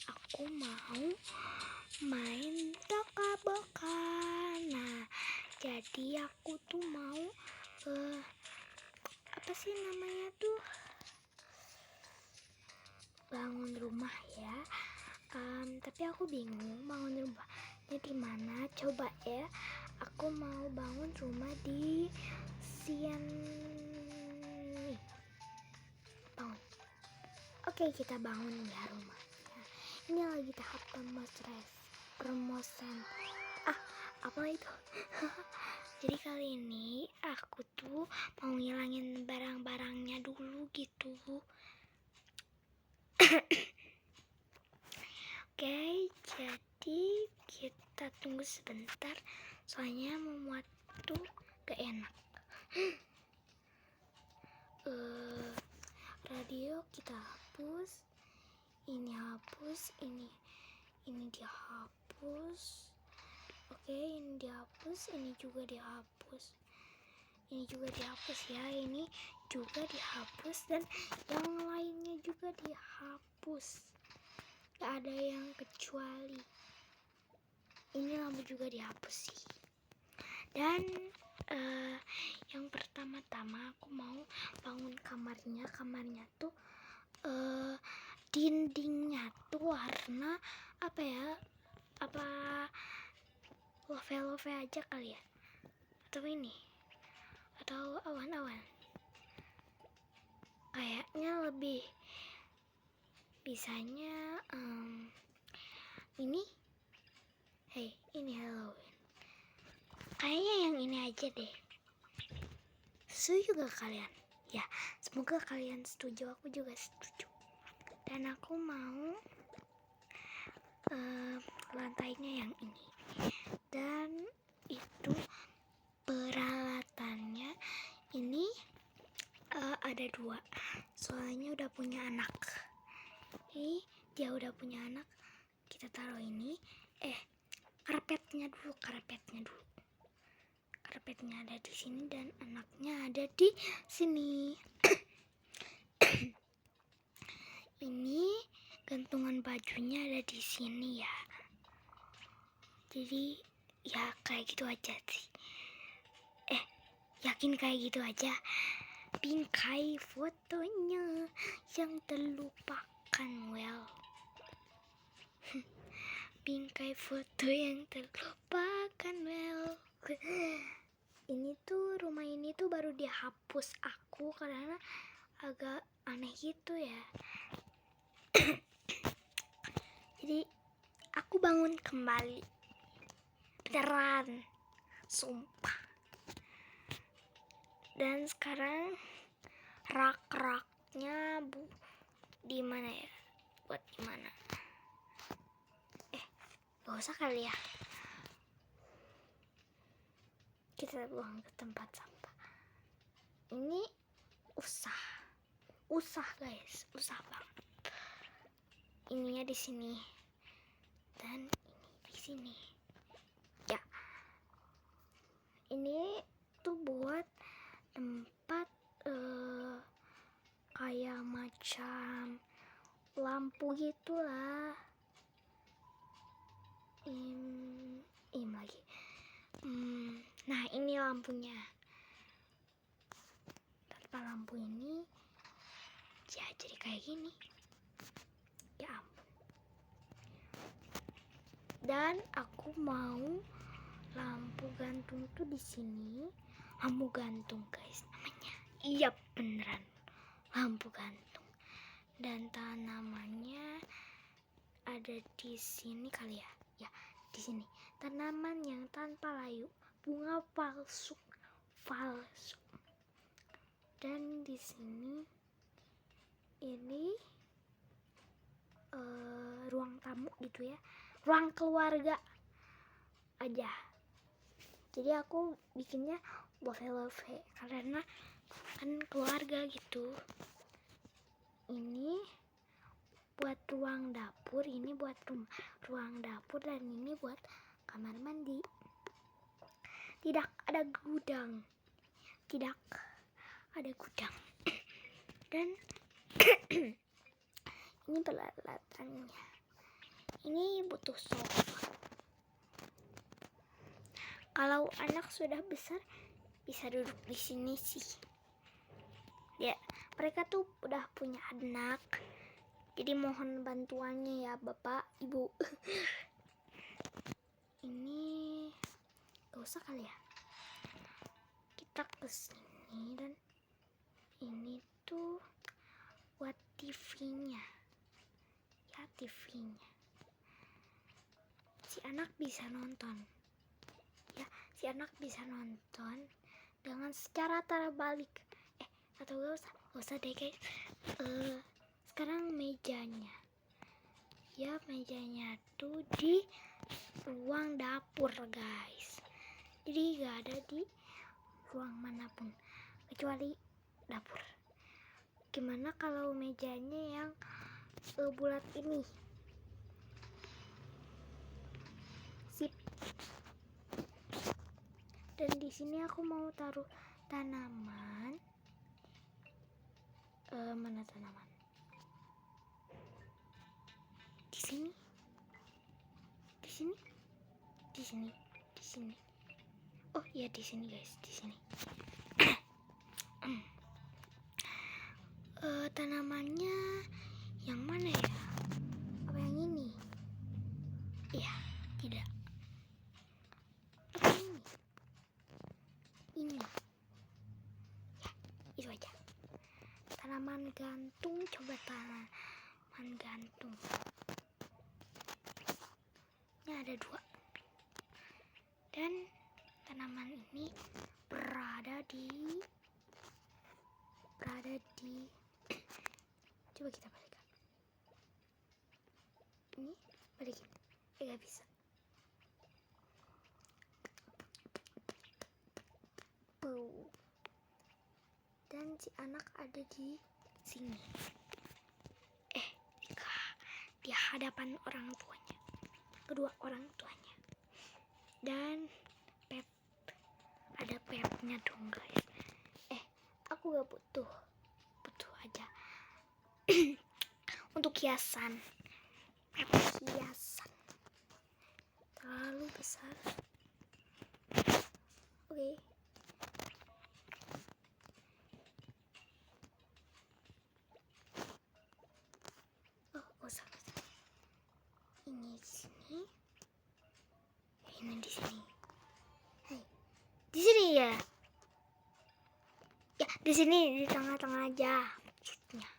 aku mau main teka-teki. Nah, jadi aku tuh mau apa sih namanya tuh, bangun rumah ya. Tapi aku bingung bangun rumahnya di mana. Coba ya, aku mau bangun rumah di sini. Bangun. Oke, kita bangun ya rumahnya. Ini lagi tahap promosen. Apa itu? Jadi kali ini aku tuh mau ngilangin barang-barangnya dulu gitu. Oke, jadi kita tunggu sebentar, soalnya memuat tuh gak enak. Radio kita hapus, ini dihapus. Oke, ini dihapus, ini juga dihapus. Ini juga dihapus ya, ini juga dihapus, dan yang lainnya juga dihapus. Gak ada yang kecuali. Ini lampu juga dihapus sih. Dan yang pertama-tama aku mau bangun kamarnya. Kamarnya tuh dindingnya tuh warna apa ya? Apa love aja kali ya? Atau ini? Atau awan-awan? Kayaknya lebih bisanya ini. Hey, ini Halloween. Kayaknya yang ini aja deh. Setuju gak kalian? Ya, semoga kalian setuju, aku juga setuju. Dan aku mau lantainya yang ini. Dan itu peralatannya ini ada 2. Soalnya udah punya anak. Ini dia udah punya anak. Kita taruh ini. Karpetnya dulu. Karpetnya ada di sini dan anaknya ada di sini. Ini gantungan bajunya ada di sini ya. Jadi ya kayak gitu aja sih. Yakin kayak gitu aja. Bingkai fotonya yang terlupakan. Bingkai foto yang terlupakan. Ini tuh, rumah ini tuh baru dihapus aku karena agak aneh gitu ya. Jadi aku bangun kembali. Beneran. Sumpah. Dan sekarang rak-raknya di mana ya? Buat di mana? Gak usah kali ya. Kita buang ke tempat sampah. Ini usah guys, usah banget. Ininya di sini dan ini di sini. Ya. Ini tuh buat tempat kayak macam lampu gitulah. Lagi. Nah, ini lampunya. Tanpa lampu ini ya jadi kayak gini. Ya ampun. Dan aku mau lampu gantung tuh di sini. Lampu gantung guys namanya. Iya beneran. Lampu gantung. Dan tanamannya ada di sini kali ya. Ya, di sini. Tanaman yang tanpa layu, bunga palsu. Dan di sini ini ruang tamu gitu ya. Ruang keluarga aja. Jadi aku bikinnya love karena kan keluarga gitu. Ini buat ruang dapur, ini buat ruang dapur, dan ini buat kamar mandi. Tidak ada gudang. Dan ini peralatannya. ini butuh sofa. Kalau anak sudah besar bisa duduk di sini sih. Ya, mereka tuh udah punya anak. Jadi mohon bantuannya ya Bapak, Ibu. Ini gak usah kali ya. Kita kesini dan ini tuh buat TV-nya. Ya, TV-nya. Si anak bisa nonton. Ya, si anak bisa nonton dengan secara terbalik. Atau gak usah deh guys. Sekarang mejanya. Ya, mejanya tuh di ruang dapur guys. Jadi gak ada di ruang manapun kecuali dapur. Gimana kalau mejanya yang bulat ini? Sip. Dan di sini aku mau taruh tanaman. Mana tanaman? Di sini. Di sini. Di sini. Di sini. Oh iya, di sini guys, di sini. Tanamannya yang mana ya? Apa yang ini? Iya, tidak. Apa ini? Ini. Ya, itu aja. Tanaman gantung, coba tanaman gantung. Ini ada 2. Dan tanaman ini berada di coba kita balikan. Ini balikin. Gak bisa. Dan si anak ada di sini. Di hadapan orang tuanya. Kedua orang tuanya. Dan pet. Ada petnya dong guys. Aku gak butuh aja. Untuk hiasan. Pet hiasan. Terlalu besar. Oke. Usah. Ini di sini. Ini di sini. Hai. Di sini ya. Ya, di sini di tengah-tengah aja maksudnya.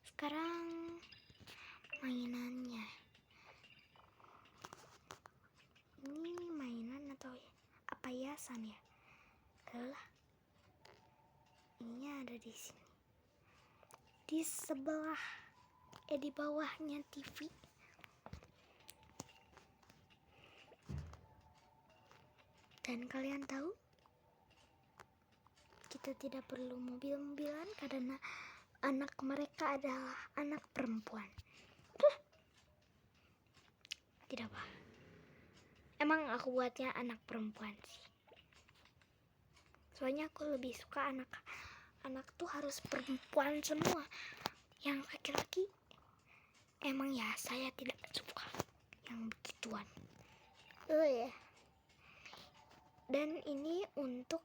Sekarang mainannya. Ini mainan atau apa hiasan ya? Alah. Ininya ada di sini. Di sebelah di bawahnya TV. Dan kalian tahu, kita tidak perlu mobil-mobilan karena anak mereka adalah anak perempuan. Tidak apa. Emang aku buatnya anak perempuan sih. Soalnya aku lebih suka anak tuh harus perempuan semua. Yang laki-laki emang ya saya tidak suka yang begituan. Ya. Dan ini untuk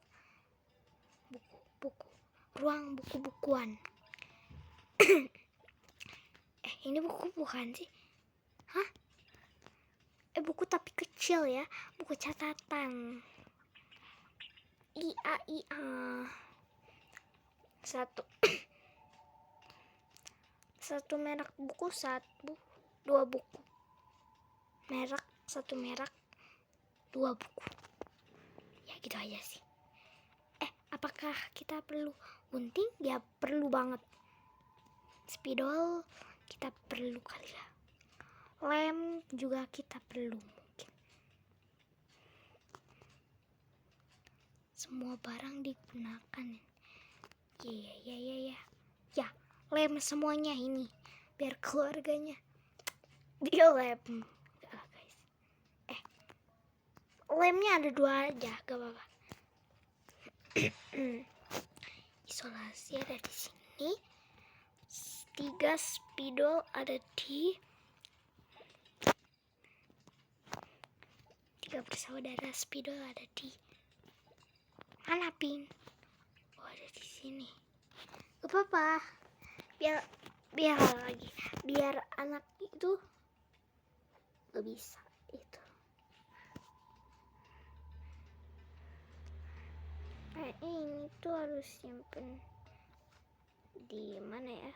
buku-buku, ruang buku-bukuan. Ini buku bukan sih? Hah? Buku tapi kecil ya, buku catatan. Satu merek buku, 2 buku. Merek, 1 merek, 2 buku. Ya gitu aja sih. Apakah kita perlu gunting? Ya perlu banget. Spidol kita perlu kali ya. Lem juga kita perlu mungkin. Semua barang digunakan. Ya. Ya, lem semuanya ini biar keluarganya dia lem. Guys. Lemnya ada 2 aja, gak apa-apa. Isolasi ada di sini. 3 spidol ada di 3 bersaudara spidol ada di mana, Pin? Oh, ada di sini. Gak apa-apa. Biar anak itu gak bisa itu. Ini tuh harus simpen di mana ya?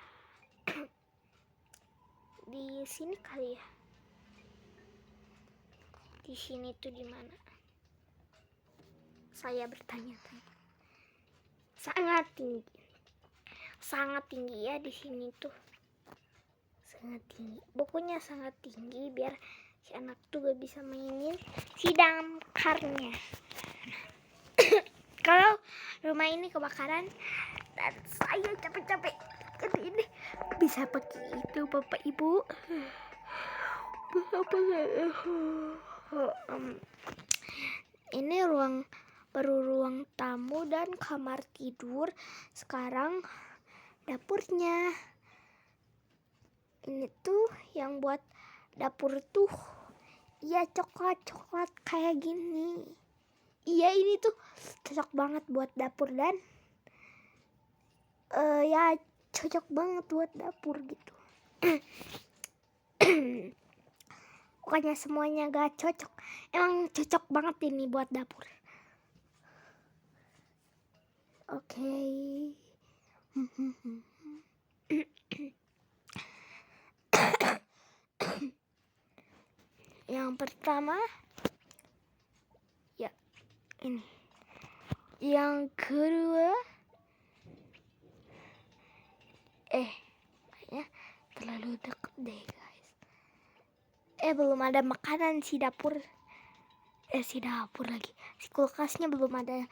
Di sini kali ya. Di sini tuh di mana? Saya bertanya-tanya. Sangat tinggi ya di sini tuh. Sangat tinggi. Pokoknya sangat tinggi biar si anak tuh gak bisa mainin si damkarnya. Kalau rumah ini kebakaran dan saya capek-capek ini bisa pakai itu Bapak Ibu. Ini baru ruang tamu dan kamar tidur. Sekarang dapurnya. Ini tuh yang buat dapur tuh ya coklat kayak gini. Iya, ini tuh cocok banget buat dapur dan ya cocok banget buat dapur gitu. Pokoknya semuanya gak cocok. Emang cocok banget ini buat dapur. Oke. Yang pertama ya ini. Yang kedua kayaknya terlalu deket deh guys. Belum ada makanan si dapur lagi. Si kulkasnya belum ada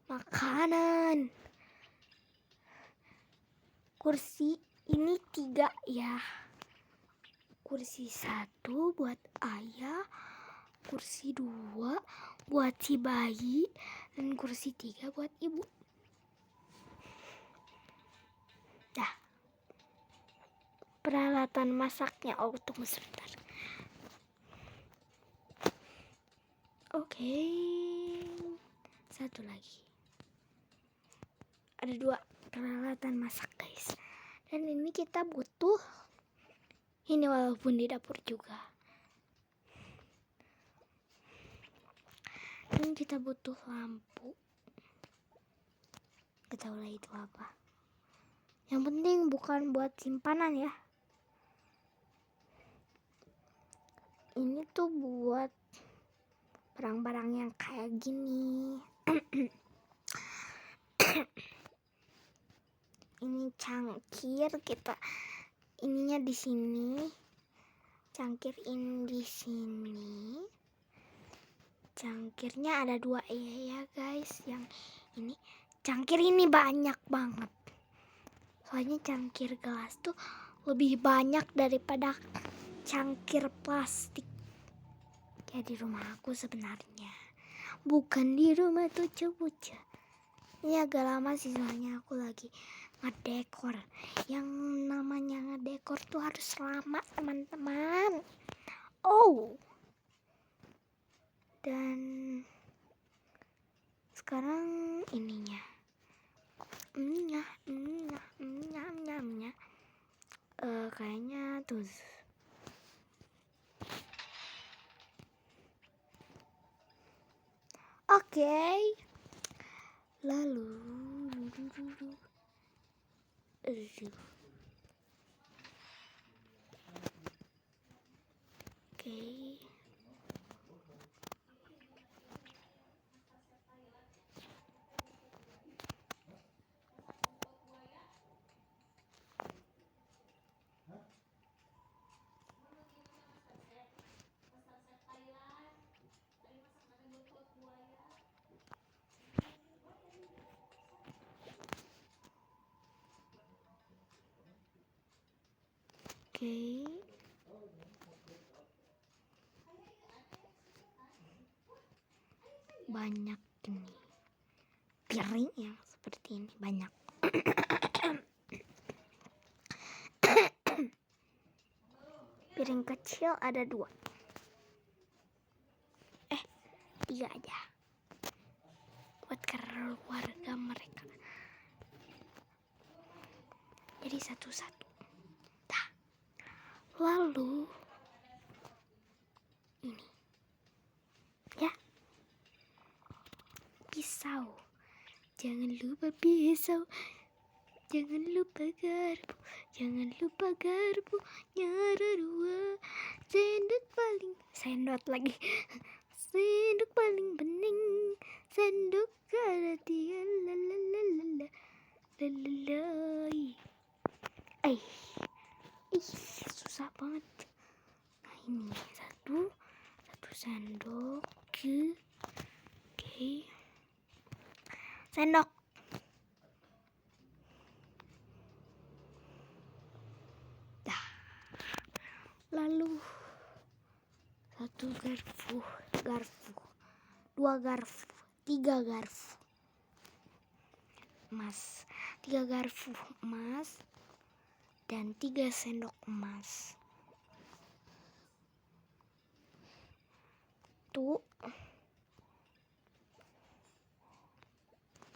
makanan. Kursi ini 3 ya. Kursi 1 buat ayah, kursi 2 buat si bayi, dan kursi 3 buat ibu. Dah. Peralatan masaknya, tunggu sebentar. Oke. Satu lagi. Ada 2 peralatan masak guys. Dan ini kita butuh ini walaupun di dapur juga. Dan kita butuh lampu. Gak tahu lah itu apa. Yang penting bukan buat simpanan ya. Ini tuh buat barang-barang yang kayak gini. Ini cangkir, kita ininya di sini. Cangkir ini di sini. Cangkirnya ada 2 ya guys. Yang ini cangkir ini banyak banget. Soalnya cangkir gelas tuh lebih banyak daripada cangkir plastik. Ya di rumah aku sebenarnya. Bukan di rumah tuh cucu. Ini agak lama sih soalnya aku lagi ngedekor. Yang namanya ngedekor tuh harus lama teman-teman. Dan sekarang ininya. Kayaknya tuh. Oke. Lalu oke. Oke. Banyak ini piring yang seperti ini banyak. piring kecil ada 2. 3 aja buat keluarga mereka. Jadi satu-satu. Dah. Lalu ini ya, pisau. Jangan lupa pisau. Jangan lupa garpu. Jangan lupa garpu. Nyara 2. Sendok lagi. Sendok paling bening. Sendok ada dia. Lalalala. Lalalai. Susah banget. Nah ini satu sendok. Oke. Sendok. Dah. Lalu 1 garpu, 2 garpu, 3 garpu emas, 3 garpu emas dan 3 sendok emas. Tuh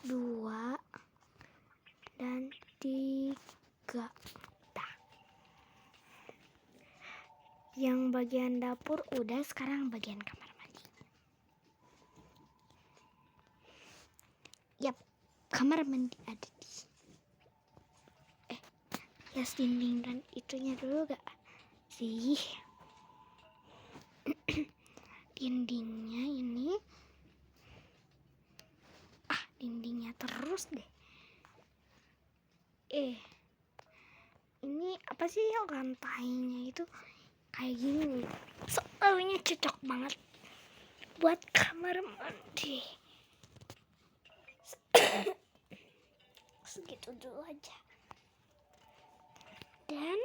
2 dan 3. Dah. Yang bagian dapur udah, sekarang bagian kamar mandi. Yap, kamar mandi ada di hias dinding dan itunya dulu gak sih? Dindingnya ini dindingnya terus deh. Ini apa sih rantainya itu kayak gini. Soalnya cocok banget buat kamar mandi. Segitu dulu aja. Dan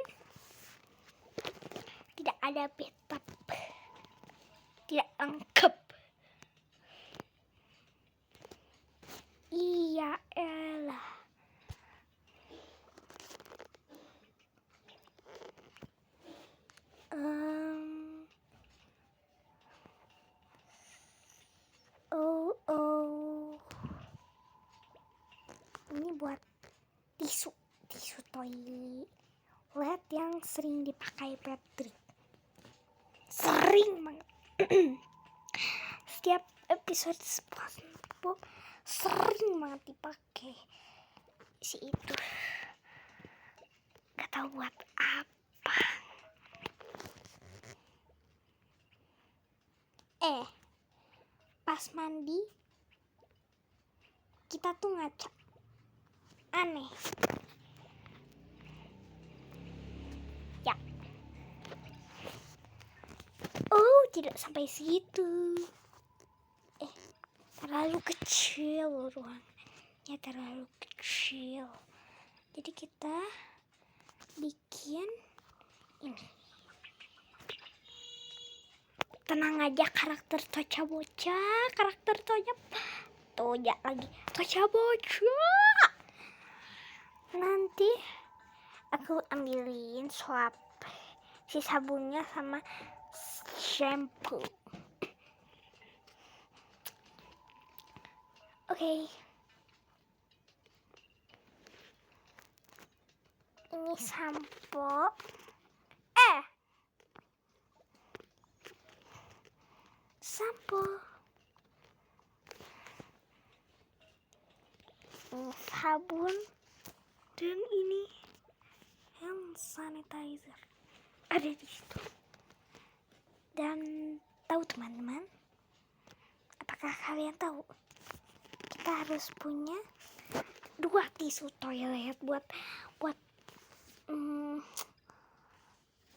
tidak ada bathtub. Tidak lengkap. Iya elah. Ini buat tisu toilet yang sering dipakai Patrick. Sering banget. Setiap episode SpongeBob sering banget dipakai si itu. Gak tahu buat apa. Pas mandi kita tuh ngaca. Aneh. Ya. Tidak sampai situ. Terlalu kecil ruangnya, terlalu kecil. Jadi kita bikin ini. Tenang aja, karakter Tocha bocah, karakter Tocha lagi, Tocha bocah. Nanti aku ambilin swap si sabunnya sama shampoo. Oke. Ini sampo. Sampo. Ini sabun. Dan ini hand sanitizer. Ada di situ. Dan tahu teman-teman? Apakah kalian tahu? Kita harus punya 2 tisu toilet buat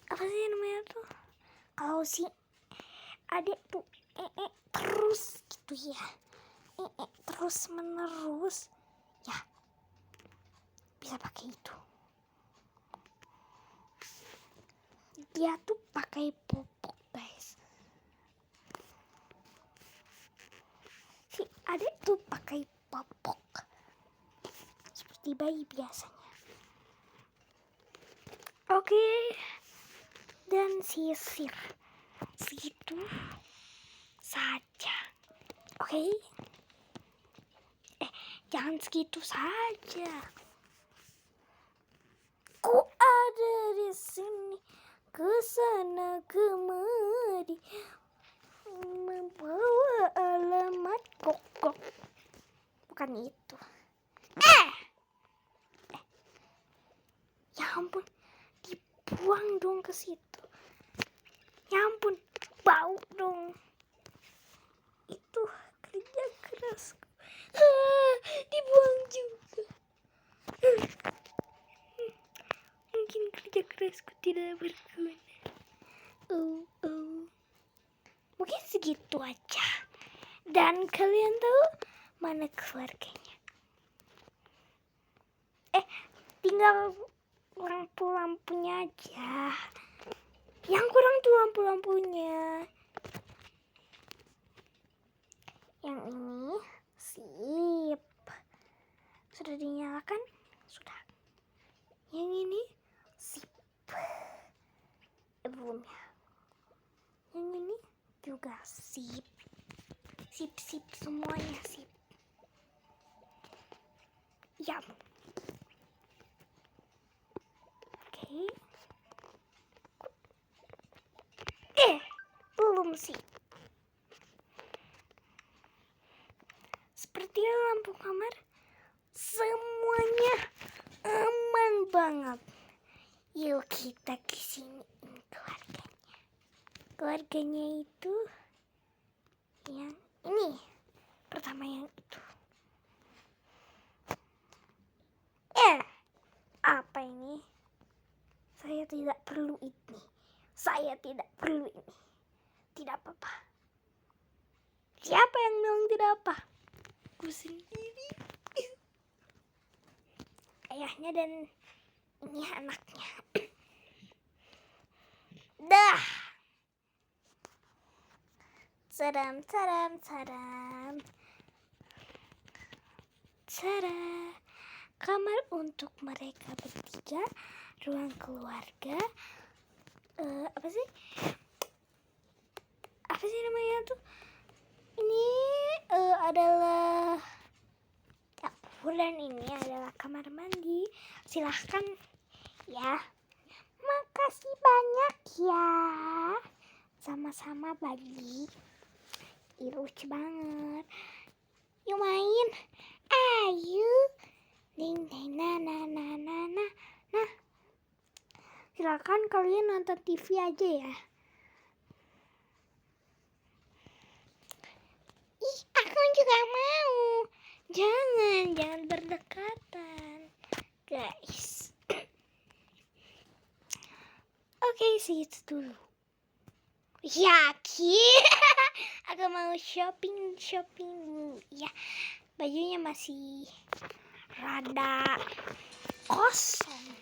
apa sih namanya tuh? Kalau si adik tuh terus gitu ya. Terus menerus ya. Bisa pakai itu. Dia tuh pakai popok, guys. Si adik tuh pakai popok. Seperti bayi biasanya. Oke. dan sisir. Segitu saja. Oke? Jangan segitu saja. Ku ada di sini, ke sana kemari, membawa alamat kokok. Bukan itu. Ya ampun, dibuang dong ke situ. Ya ampun, bau dong. Itu kerja kerasku. Dibuang juga. Mungkin kerja kerasku tidak berguna. Mungkin segitu aja. Dan kalian tahu mana keluarganya? Tinggal lampu-lampunya aja. Yang kurang tuh lampu-lampunya. Yang ini sip. Sudah dinyalakan? Sudah. Yang ini sip. Belum ya. Yang ini juga sip. Sip semuanya sip. Ya. Oke. Belum sip. Seperti lampu kamar, semuanya aman banget. Yuk kita kesiniin keluarganya. Keluarganya itu yang ini. Pertama yang itu. Apa ini? Saya tidak perlu ini. Saya tidak perlu ini. Tidak apa-apa. Siapa yang bilang tidak apa? Aku sendiri. Ayahnya dan ini anaknya. Dah. Sadam. Kamar untuk mereka bertiga, ruang keluarga. Apa sih namanya tuh? Ini adalah dapur dan ini adalah kamar mandi. Silahkan ya. Makasih banyak ya. Sama-sama bagi. Lucu banget. Yuk main. Ayo. Ding nah. Silakan kalian nonton TV aja ya. Aku juga mau. Jangan berdekatan, guys. Oke, segitu dulu. Yakin? Aku mau shopping ya. Bajunya masih rada kosong.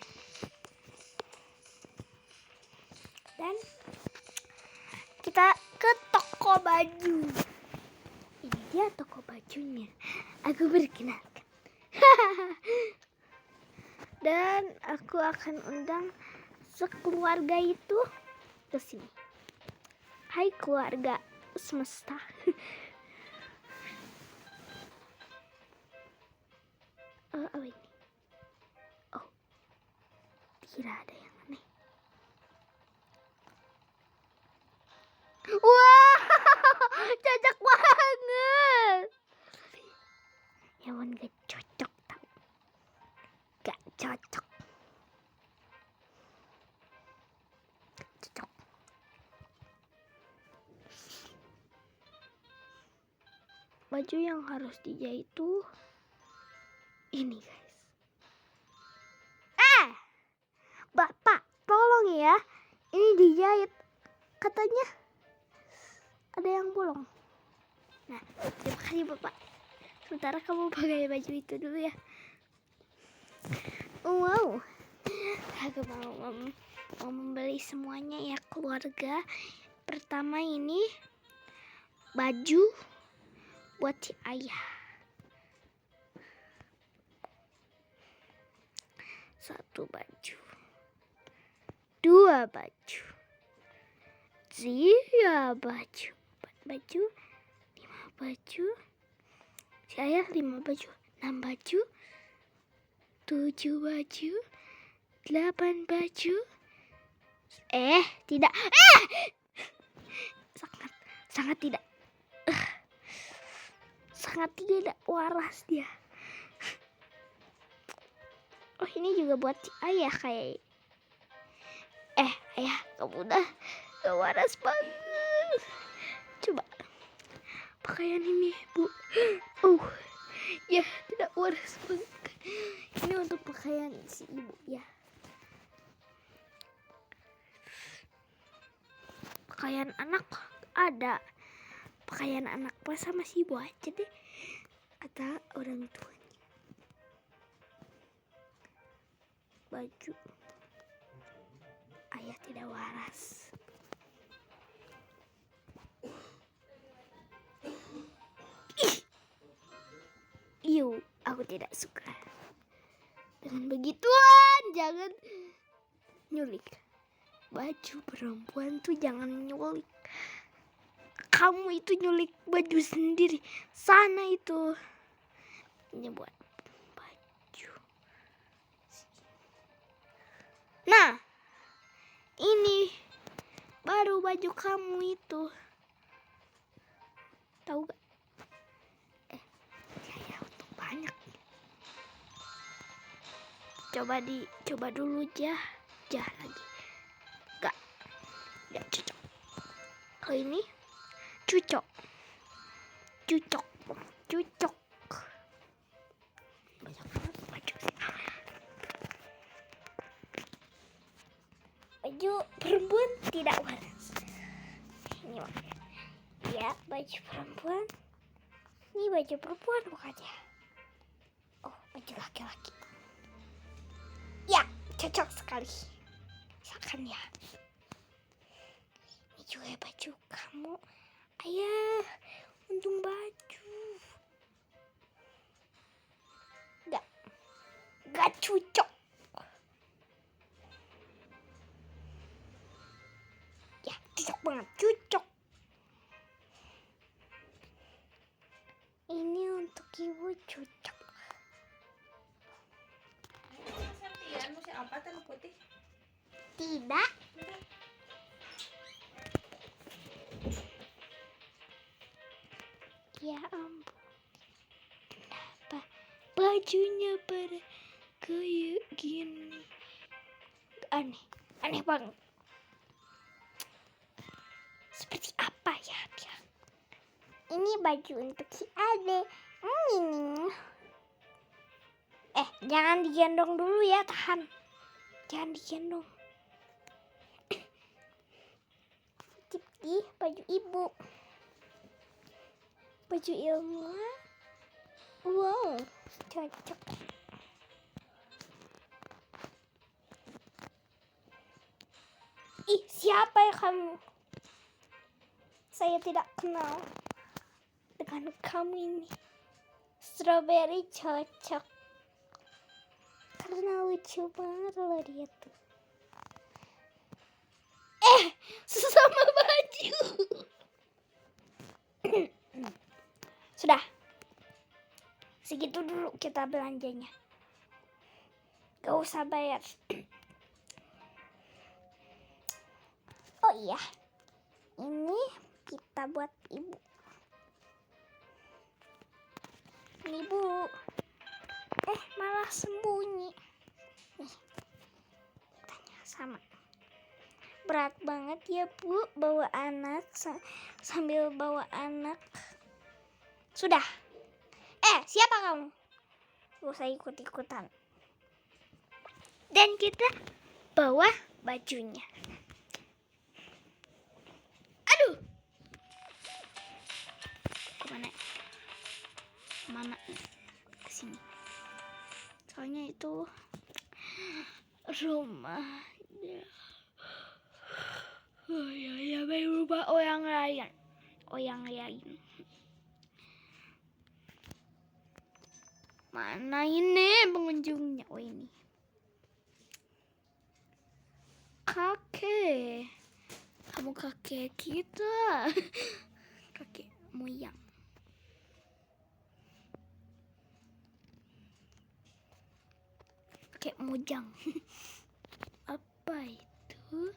Dan kita ke toko baju. Ini dia toko bajunya. Aku berkenalkan. Dan aku akan undang sekeluarga itu ke sini. Hai keluarga semesta. Apa ini? Oh, tidak ada yang aneh. Wah, cocok banget. Ya ampun, gak cocok tau. Gak cocok. Baju yang harus dijahit tuh ini, guys. Bapak, tolong ya. Ini dijahit. Katanya ada yang bolong. Nah, terima kasih Bapak. Sementara kamu pakai baju itu dulu ya. Wow. Aku mau membeli semuanya ya keluarga. Pertama ini baju buat si ayah. 1 baju. 2 baju. Iya, baju. 4 baju, 5 baju. Si ayah 5 baju, 6 baju, 7 baju, 8 baju. Tidak. Sangat tidak. Sangat tidak waras dia. Oh, ini juga buat si ayah kayak. Ayah, kamu udah gak waras banget. Coba pakaian ini, Bu. Ya, tidak waras banget. Ini untuk pakaian si ibu ya. Pakaian anak ada. Pakaian anak pas sama si ibu aja deh, kata orang tuanya. Baju ayah tidak waras. Aku tidak suka dengan begituan. Jangan nyulik baju perempuan tuh, jangan nyulik. Kamu itu nyulik baju sendiri. Sana itu. Ini buat baju. Nah, ini baru baju kamu itu. Tahu gak? Ya untung banyak. Coba dulu jah lagi. Gak cocok. Kalau ini cocok. Banyak banget baju sih. Baju perempuan tidak waras. Ini ya, baju perempuan. Ini baju perempuan bukannya. Oh, baju laki-laki. Ya, cocok sekali. Misalkan ya. Ini juga baju kamu. Ayah, untung baju. Gak cocok. Ya, cocok banget. Cocok. Ini untuk ibu cocok. Masih apa tan putih? Tidak. Ya ampun. Kenapa bajunya pada kayak gini? Aneh banget. Seperti apa ya dia? Ini baju untuk si Ade. Jangan digendong dulu ya, tahan. Jangan digendong. Ih, baju ibu. Baju ilmuwan. Wow, cocok. Ih, siapa ya kamu? Saya tidak kenal dengan kamu ini. Strawberry cocok. Karena lucu banget loh dia tuh. Sesama baju. Sudah. Segitu dulu kita belanjanya. Gak usah bayar. Oh iya. Ini kita buat ibu. Ini bu. Malah sembunyi. Nih. Tanya sama. Berat banget ya bu bawa anak sambil bawa anak. Sudah. Siapa kamu? Gak usah ikut-ikutan. Dan kita bawa bajunya. Aduh. Kemana? Kesini. Soalnya itu rumahnya. Oh ya, baru lupa orang lain. Mana ini pengunjungnya? Oh ini. Kamu kakek kita. Kakek moyang. Kakek mojang. Apa itu?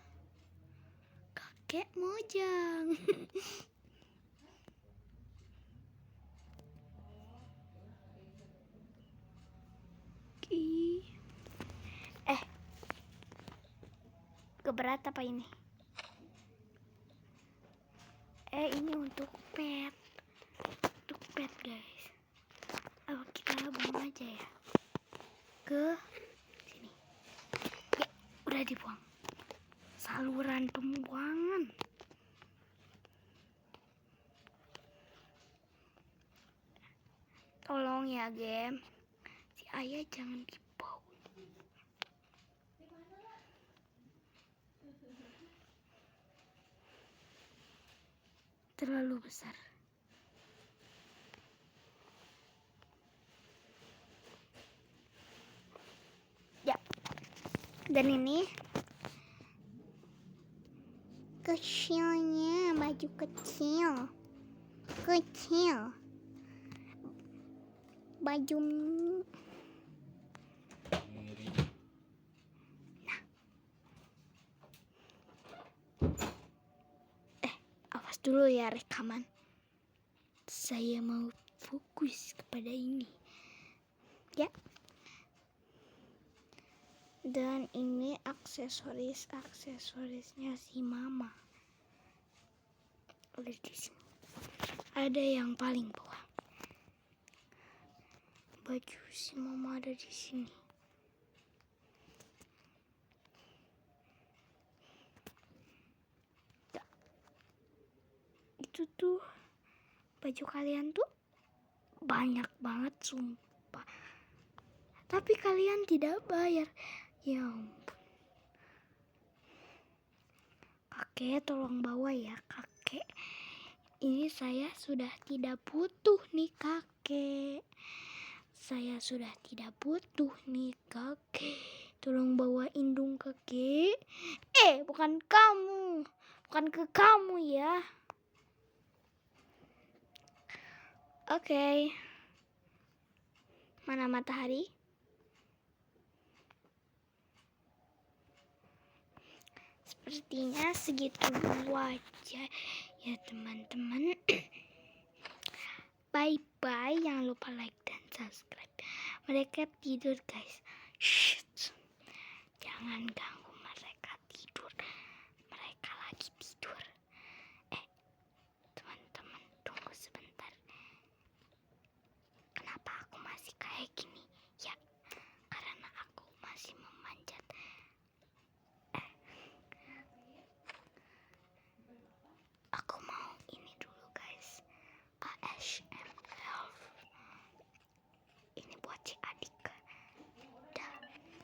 Kakek mojang. Keberat apa ini? Ini untuk pet. Untuk pet guys. Kita buang aja ya. Ke sini. Ya, udah dibuang. Saluran pembuangan. Tolong ya, game. Si ayah jangan dibawa. Terlalu besar. Ya. Dan ini kecilnya, baju kecil. Baju awas dulu ya rekaman. Saya mau fokus kepada ini. Ya. Dan ini aksesorisnya si mama. Udah di sini. Ada yang paling bawah. Baju si mama ada di sini. Ya. Itu tuh baju kalian tuh banyak banget sumpah. Tapi kalian tidak bayar. Ya ampun. Kakek tolong bawa ya kakek. Ini saya sudah tidak butuh nih kakek. Saya sudah tidak butuh nih kakek. Tolong bawa indung kakek. Bukan kamu. Bukan ke kamu ya. Oke. Mana matahari? Sepertinya segitu dulu aja ya teman-teman. Bye-bye. Jangan lupa like dan subscribe. Mereka tidur guys. Shh. Jangan ganggu mereka tidur. Mereka lagi tidur. Teman-teman tunggu sebentar. Kenapa aku masih kayak gini? Ya, karena aku masih memanjat. Aku mau ini dulu guys. ASMR. Ini buat si adik. Dan ini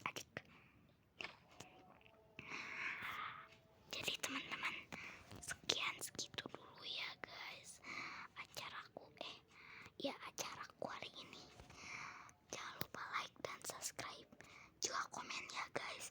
adik. Jadi teman-teman, segitu dulu ya guys acaraku hari ini. Jangan lupa like dan subscribe, juga komen ya guys.